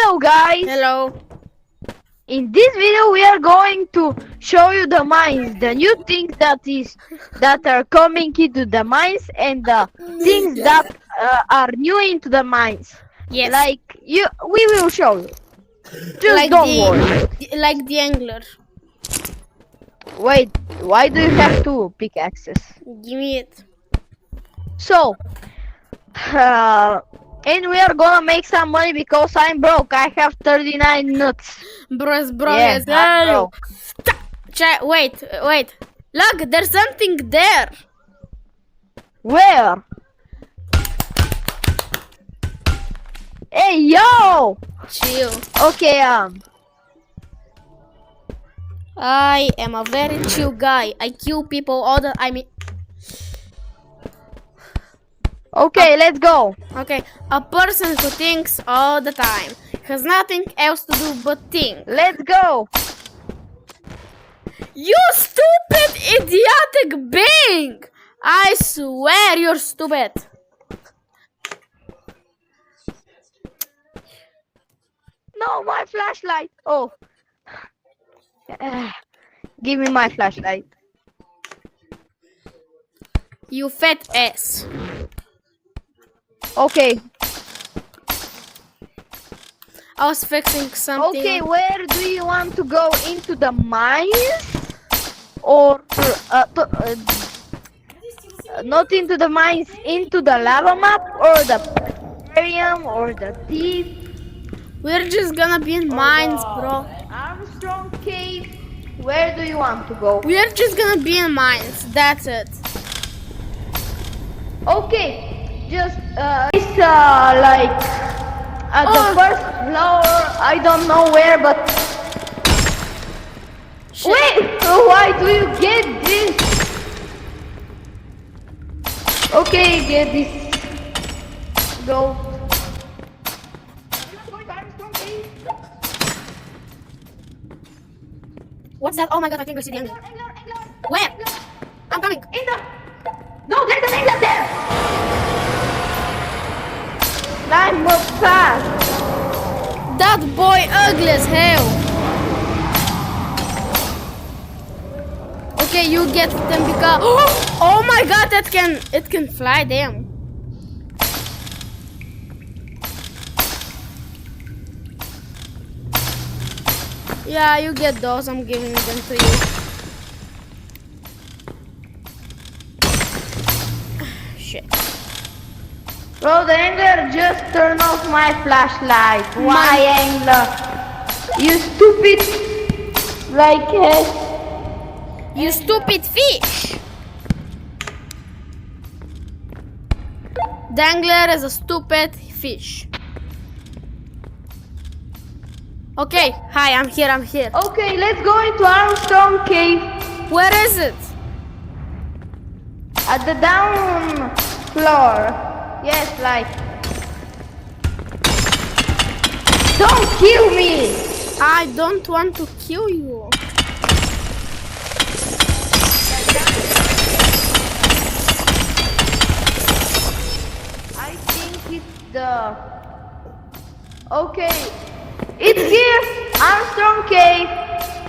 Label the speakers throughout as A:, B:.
A: Hello guys!
B: Hello.
A: In this video we are going to show you the mines, the new things that are coming into the mines and the things that are new into the mines.
B: Yes.
A: We will show you. Just
B: like
A: don't worry.
B: like the angler.
A: Wait, why do you have two pickaxes?
B: Give me it.
A: So, and we are gonna make some money because I'm broke. I have 39 nuts.
B: Bro,
A: Yeah,
B: yes.
A: I'm broke.
B: Wait. Look, there's something there.
A: Where? Hey, yo!
B: Chill.
A: Okay,
B: I am a very chill guy. I kill people all the
A: okay, let's go.
B: Okay, a person who thinks all the time has nothing else to do but think.
A: Let's go.
B: You stupid idiotic being! I swear you're stupid.
A: No, my flashlight. Oh. Give me my flashlight.
B: You fat ass.
A: Okay.
B: I was fixing something.
A: Okay, where do you want to go? Into the mines? Or not into the mines, into the lava map or the aquarium or the deep?
B: We're just gonna be in mines, bro.
A: Armstrong Cave. Where do you want to go?
B: We're just gonna be in mines. That's it.
A: Okay, just it's like at the first floor. I don't know where, but
B: Shit.
A: wait. Why do you get this? Okay, get this. Go.
B: What's that? Oh my god, I think I see the enemy. Where? I'm coming.
A: No, there's an angler there. Climb up fast.
B: That boy ugly as hell. Okay, you get them because oh my god, it can fly. Damn. Yeah, you get those. I'm giving them to you. Shit.
A: Bro, the angler just turned off my flashlight. Why, angler? You stupid
B: You stupid fish. Dangler is a stupid fish. Okay, hi, I'm here.
A: Okay, let's go into Armstrong Cave.
B: Where is it?
A: At the down floor. Yes, don't kill me!
B: I don't want to kill you.
A: I think it's the... Okay. It's here! Armstrong Cave.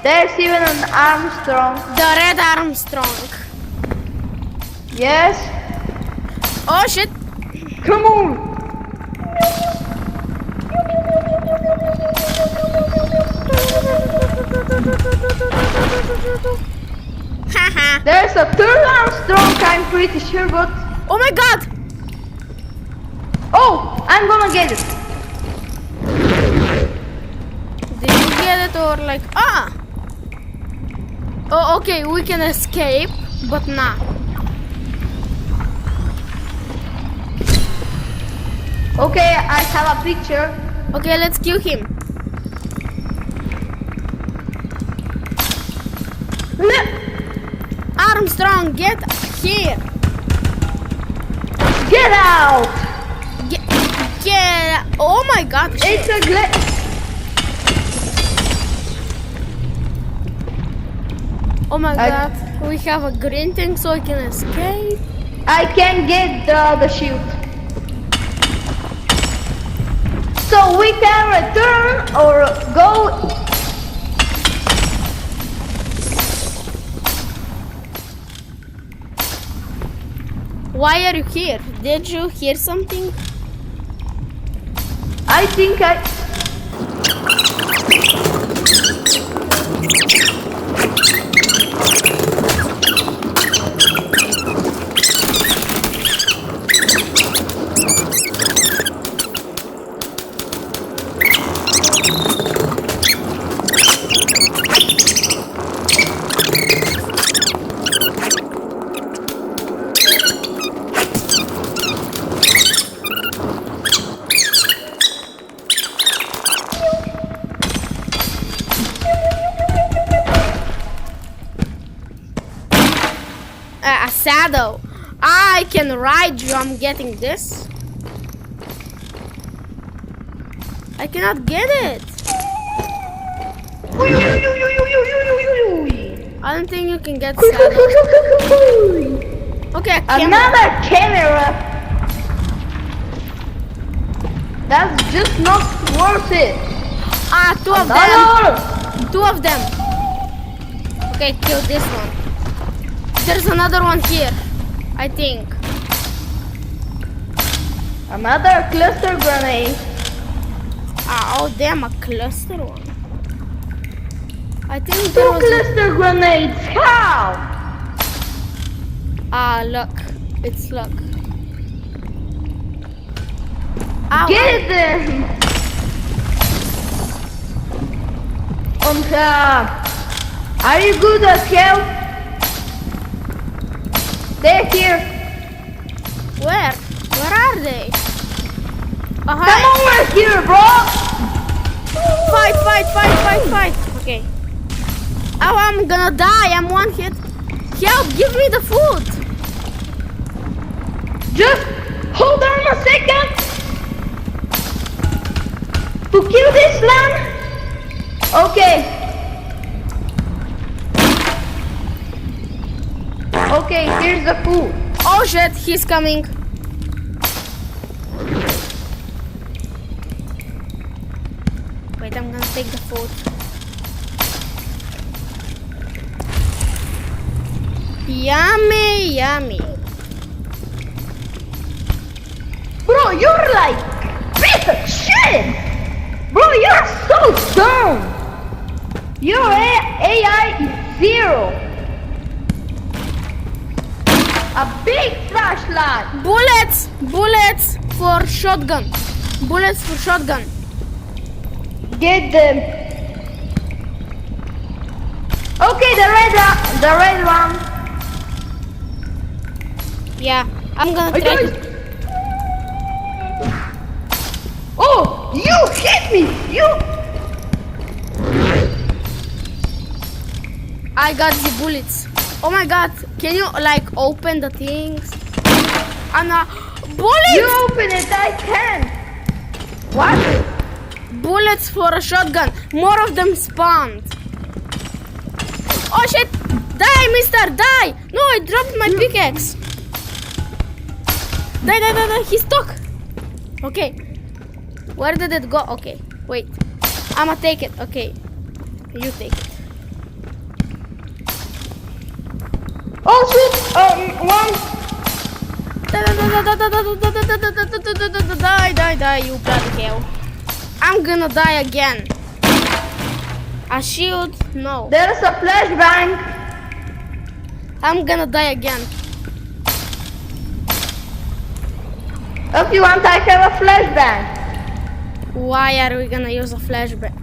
A: There's even an Armstrong.
B: The red Armstrong.
A: Yes?
B: Oh shit.
A: Come on!
B: Haha.
A: There's a third Armstrong, I'm pretty sure, but...
B: Oh my god.
A: Oh! I'm gonna get it!
B: Did you get it or like Oh okay, we can escape, but nah.
A: Okay, I have a picture.
B: Okay, let's kill him. Armstrong, get here.
A: Get out!
B: Get. Oh my god.
A: It's a glitch.
B: Oh my god. We have a green thing so I can escape.
A: I can get the shield. So so we can return or go.
B: Why are you here? Did you hear something?
A: I think I.
B: A saddle. I can ride you. I'm getting this. I cannot get it. I don't think you can get saddle. Okay, a camera.
A: Another camera. That's just not worth it.
B: Ah, two of them.
A: Another.
B: Two of them. Okay, kill this one. There's another one here, I think.
A: Another cluster grenade.
B: Ah, oh damn, a cluster one. I think
A: Two
B: there was.
A: cluster grenades. How?
B: Ah, luck. It's luck. Ah,
A: Get them. And are you good at help? They're here.
B: where? Where are they? Oh,
A: Come
B: hi.
A: over here, bro.
B: Fight. Okay. Oh, I'm gonna die. I'm one hit. Help, give me the food.
A: Just hold on a second. To kill this lamb? Okay. Okay, here's the food.
B: Oh shit, he's coming. Wait, I'm gonna take the food. Yummy, yummy.
A: Bro, you're like piece of shit. Bro, you're so dumb. Your AI is 0. A big flashlight.
B: Bullets for shotgun. Bullets for shotgun.
A: Get them. Okay, the red one.
B: Yeah, I'm gonna
A: I
B: try.
A: got- Oh, you hit me.
B: I got the bullets. Oh my god, can you like open the things? Anna, bullets!
A: You open it, I can. What?
B: Bullets for a shotgun. More of them spawned. Oh shit! Die, mister, die! No, I dropped my pickaxe. Die. He's stuck. Okay. Where did it go? Okay, wait. I'ma take it. Okay. You take it.
A: Oh shit! One.
B: Die, you bloody hell. I'm gonna die again. A shield? No.
A: There's a flashbang.
B: I'm gonna die again.
A: If you want, I have a flashbang.
B: Why are we gonna use a flashback?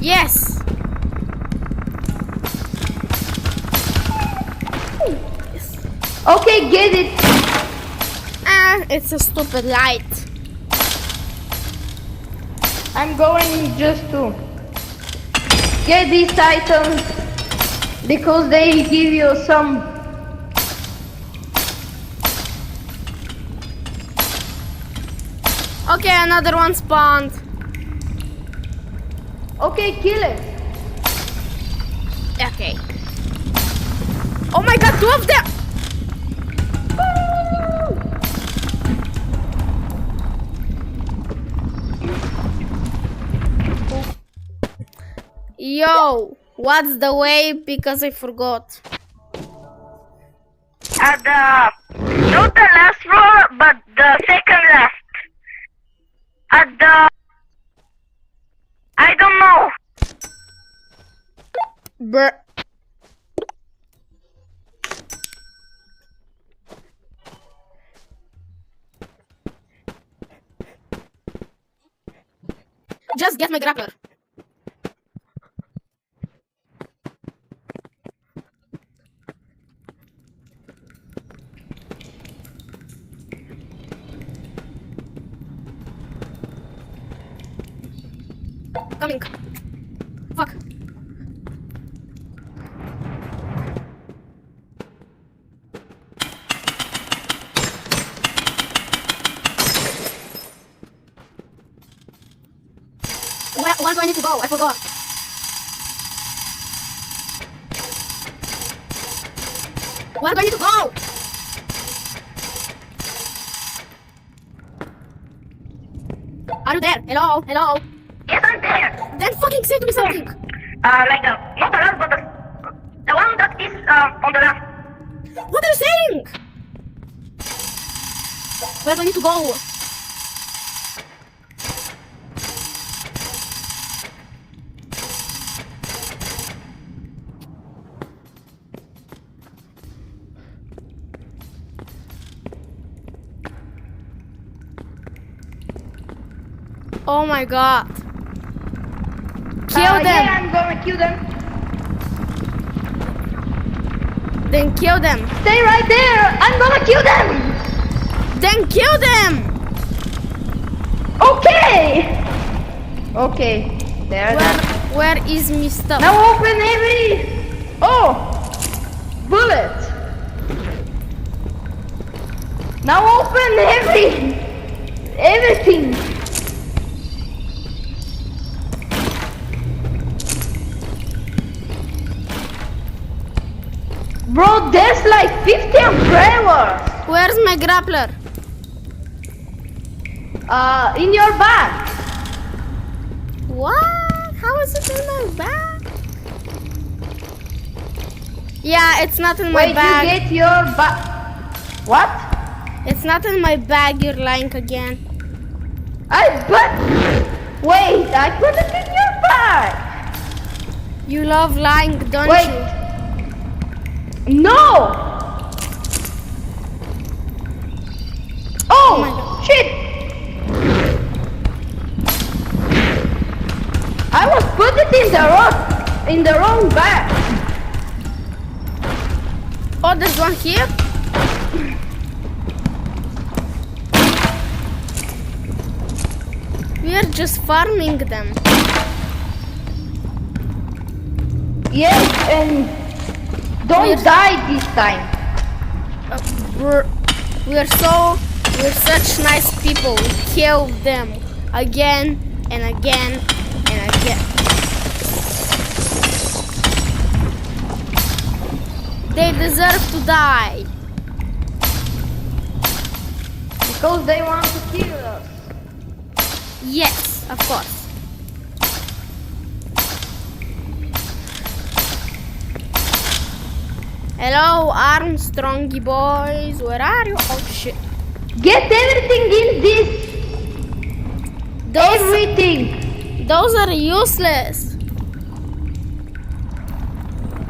B: Yes!
A: Okay, get it.
B: Ah, it's a stupid light.
A: I'm going just to get these items because they give you some.
B: Okay, another one spawned.
A: Okay, kill it.
B: Okay. Oh my god, two of them! Yo, what's the way? Because I forgot.
A: At the not the last floor, but the second last. At the I don't know.
B: Brr. Just get my grappler. Coming. Fuck. Where do I need to go? I forgot. Where do I need to go? Are you there? Hello? Hello?
A: Yes, I'm there.
B: Then fucking say to me something.
A: Like not the last, but the one that is on the left.
B: What are you saying? Where do I need to go? Oh my god. Kill them.
A: Yeah, I'm gonna kill them.
B: Then kill them.
A: Stay right there. I'm gonna kill them.
B: Then kill them.
A: Okay. Okay. There.
B: Where is my stuff?
A: Now open every. Oh, bullet. Now open everything. Bro, there's like 50 umbrellas.
B: Where's my grappler?
A: In your bag.
B: What? How is it in my bag? Yeah, it's not in my
A: Wait,
B: bag.
A: you get your bag. What?
B: It's not in my bag, you're lying again.
A: Wait, I put it in your bag.
B: You love lying, don't
A: Wait.
B: you?
A: No. Oh,
B: my God.
A: shit. I was put it in the wrong bag.
B: Oh, there's one here? We are just farming them.
A: Yes, and don't die this time.
B: We're such nice people. We kill them again and again and again. They deserve to die.
A: Because they want to kill us.
B: Yes, of course. Hello, Armstrongy boys. Where are you? Oh shit.
A: Get everything in this. Everything.
B: Those are useless.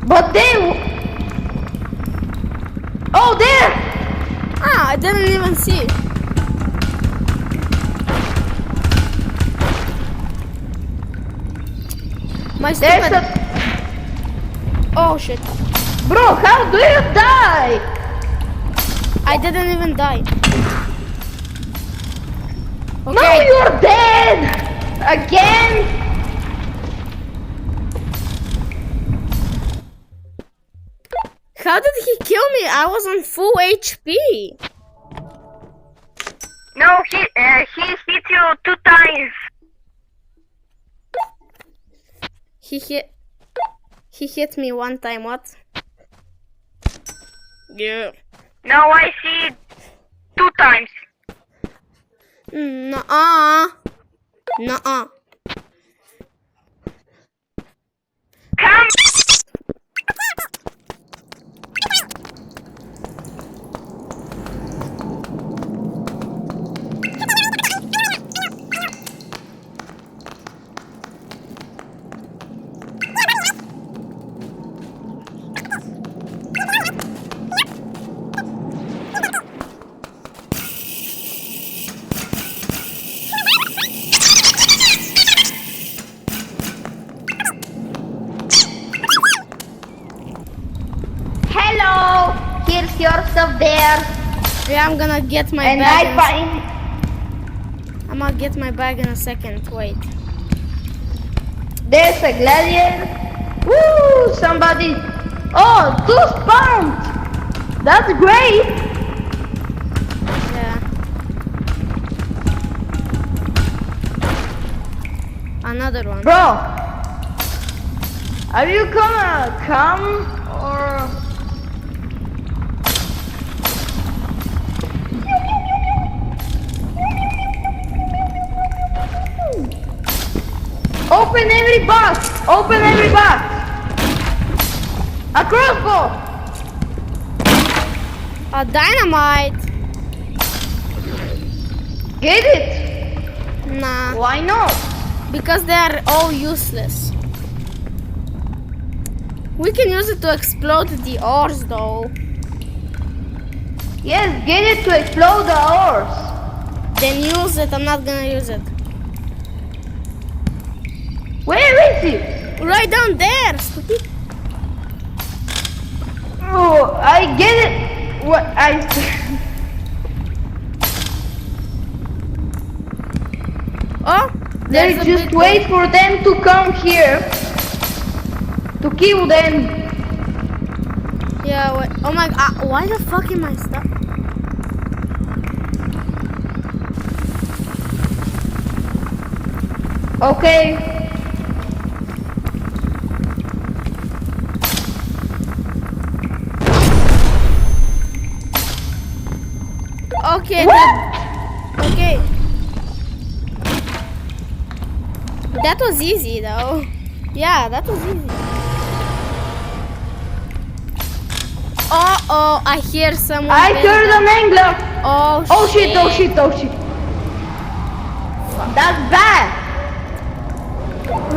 A: But they. Oh, there.
B: Ah, I didn't even see. My
A: There's
B: stupid. Oh shit.
A: Bro, how do you die?
B: I didn't even die.
A: No,
B: Okay.
A: you're dead. Again.
B: How did he kill me? I was on full HP.
A: No, he hit you 2 times.
B: He hit me one time. What? Yeah.
A: Now I see 2 times.
B: Nuh-uh. Nuh-uh.
A: Come. Hello. Here's your stuff there.
B: Yeah, I'm gonna get my
A: And
B: bag.
A: I find.
B: I'm gonna get my bag in a second. Wait.
A: There's a gladiator. Woo! Somebody. Oh, 2 spawned. That's great.
B: Yeah. Another one.
A: Bro. Are you gonna come or? Open every box! Open every box! A crossbow!
B: A dynamite.
A: Get it!
B: Nah.
A: Why not?
B: Because they are all useless. We can use it to explode the ores though.
A: Yes, get it to explode the ores.
B: Then use it. I'm not gonna use it.
A: Where is it?
B: Right down there, stupid.
A: Oh, I get it. What I?
B: Oh,
A: They
B: there's a
A: just
B: big
A: wait for them to come here to kill them.
B: Yeah. Wait. Oh my God. Why the fuck am I stuck?
A: Okay.
B: Okay.
A: What?
B: Okay. That was easy though. Yeah, that was easy. Oh, I hear someone.
A: I heard an angler.
B: Oh,
A: Oh shit! Oh shit! Oh shit! That's bad.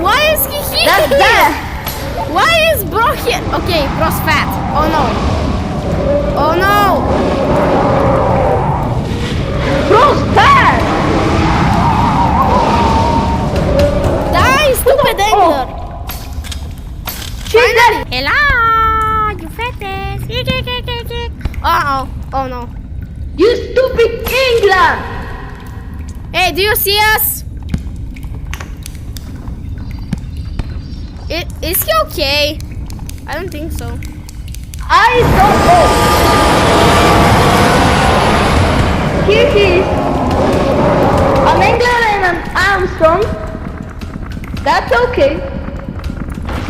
B: Why is he here?
A: That's bad.
B: Why is bro here? Okay, bro's fat. Oh no. Oh no.
A: Bro's bad.
B: Die, stupid angler.
A: She's dead.
B: Hello, you fattest. Uh-oh. Oh no.
A: You stupid England.
B: Hey, do you see us? Is he okay? I don't think so.
A: I don't know. Here he is. An England and an Armstrong. That's okay.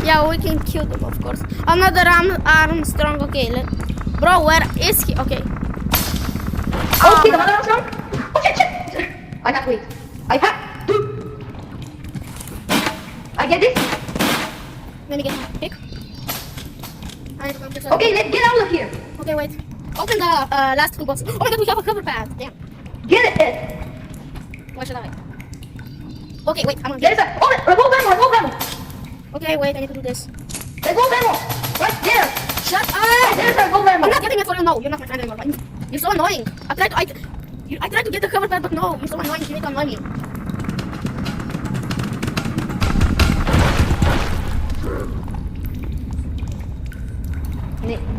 B: Yeah, we can kill them, of course. Another Armstrong. Okay, bro, where is he? Okay.
A: Okay, another Armstrong. Oh shit, shit. I have to wait. I have to. I get this.
B: Let me get my pick.
A: Okay, let's get out of here.
B: Okay, wait. Open the last two boxes. Oh my god, we have a cover pad. Damn.
A: Get it.
B: Why should I? Okay, wait. I'm gonna get
A: There's a revolve ammo.
B: Okay, wait. I need to do this.
A: Revolve ammo. Right there.
B: Shut up!
A: There's a revolve ammo.
B: I'm not getting it for you. No, you're not my friend anymore. You're so annoying. I tried to get the cover pad, but no. You're so annoying. You need to annoy me.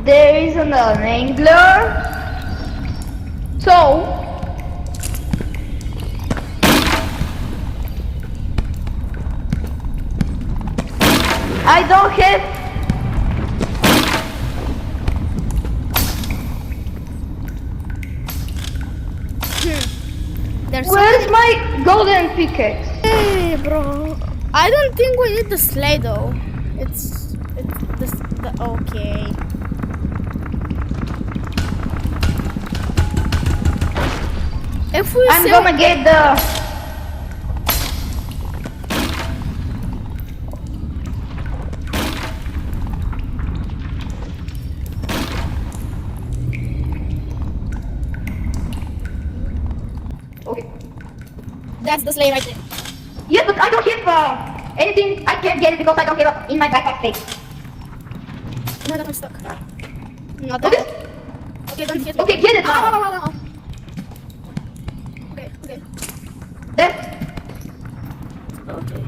A: There is an angler. So I don't have.
B: There's
A: Where's my golden pickaxe?
B: Hey, bro. I don't think we need the sleigh though. It's the okay. If we
A: I'm
B: sell,
A: gonna get the. Okay.
B: that's the sleigh right there.
A: Yes, but I don't have anything. I can't get it because I don't have it in my backpack space.
B: Oh my god, I'm stuck. Not
A: Okay.
B: that. Okay, don't hit me.
A: Okay, get it
B: Ow,
A: now.
B: ow, ow, ow. Okay, okay.
A: There.
B: Okay.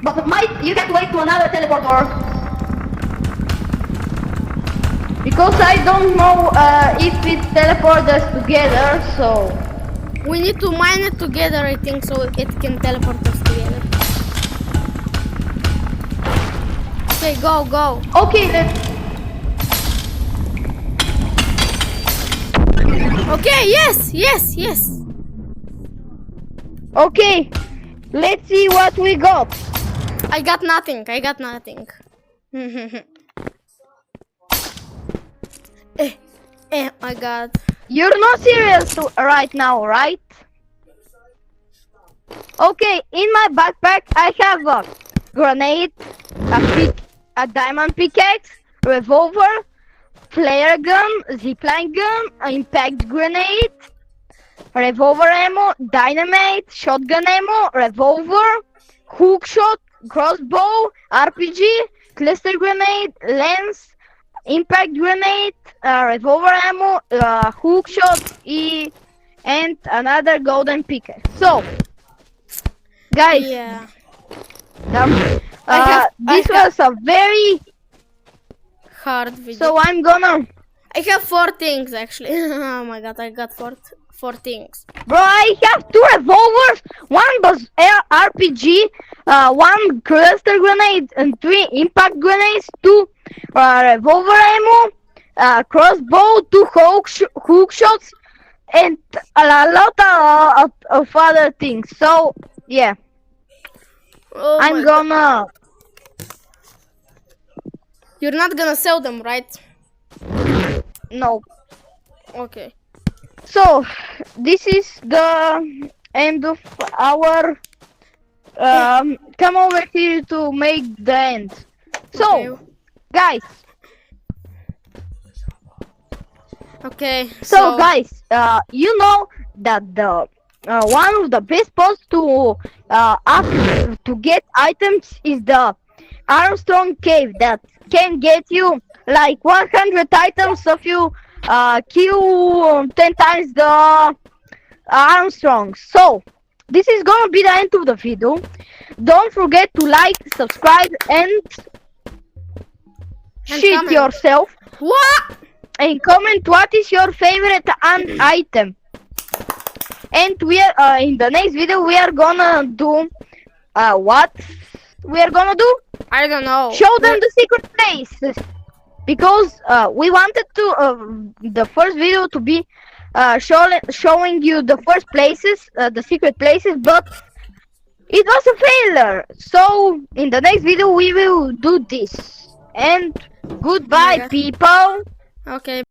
A: But you have to wait to another teleporter. Because I don't know if it teleports us together, so.
B: We need to mine it together, I think, so it can teleport us together. Okay, go, go.
A: Okay, let's.
B: Okay, yes, yes, yes.
A: Okay, let's see what we got.
B: I got nothing, I got nothing. I got...
A: You're not serious right now, right? Okay, in my backpack I have a grenade, a diamond pickaxe, revolver, flare gun, zipline gun, impact grenade, revolver ammo, dynamite, shotgun ammo, revolver, hook shot, crossbow, RPG, cluster grenade, lens, impact grenade, revolver ammo, hook shot, and another golden pickaxe. So, guys,
B: Yeah.
A: this was a very.
B: Hard video.
A: So I'm gonna.
B: I have 4 things actually. Oh my god, I got four things.
A: Bro, I have 2 revolvers, 1 RPG, 1 cluster grenade, and 3 impact grenades, 2 revolver ammo, crossbow, 2 hook shots, and a lot of other things. So, yeah,
B: Oh
A: I'm
B: my god.
A: gonna.
B: You're not gonna sell them, right?
A: No.
B: Okay.
A: So, this is the end of our. Come over here to make the end. So,
B: Okay.
A: guys.
B: Okay.
A: So, guys, you know that the one of the best spots to to get items is the Armstrong Cave that can get you like 100 items if you kill 10 times the Armstrong. So, this is gonna be the end of the video. Don't forget to like, subscribe, and shit
B: comment.
A: yourself.
B: What?
A: And comment what is your favorite item. And we are in the next video we are gonna do what we are gonna do?
B: I don't know.
A: Show them the secret places, because we wanted to the first video to be showing you the first places, the secret places, but it was a failure. So in the next video we will do this. And goodbye,
B: God.
A: people.
B: Okay.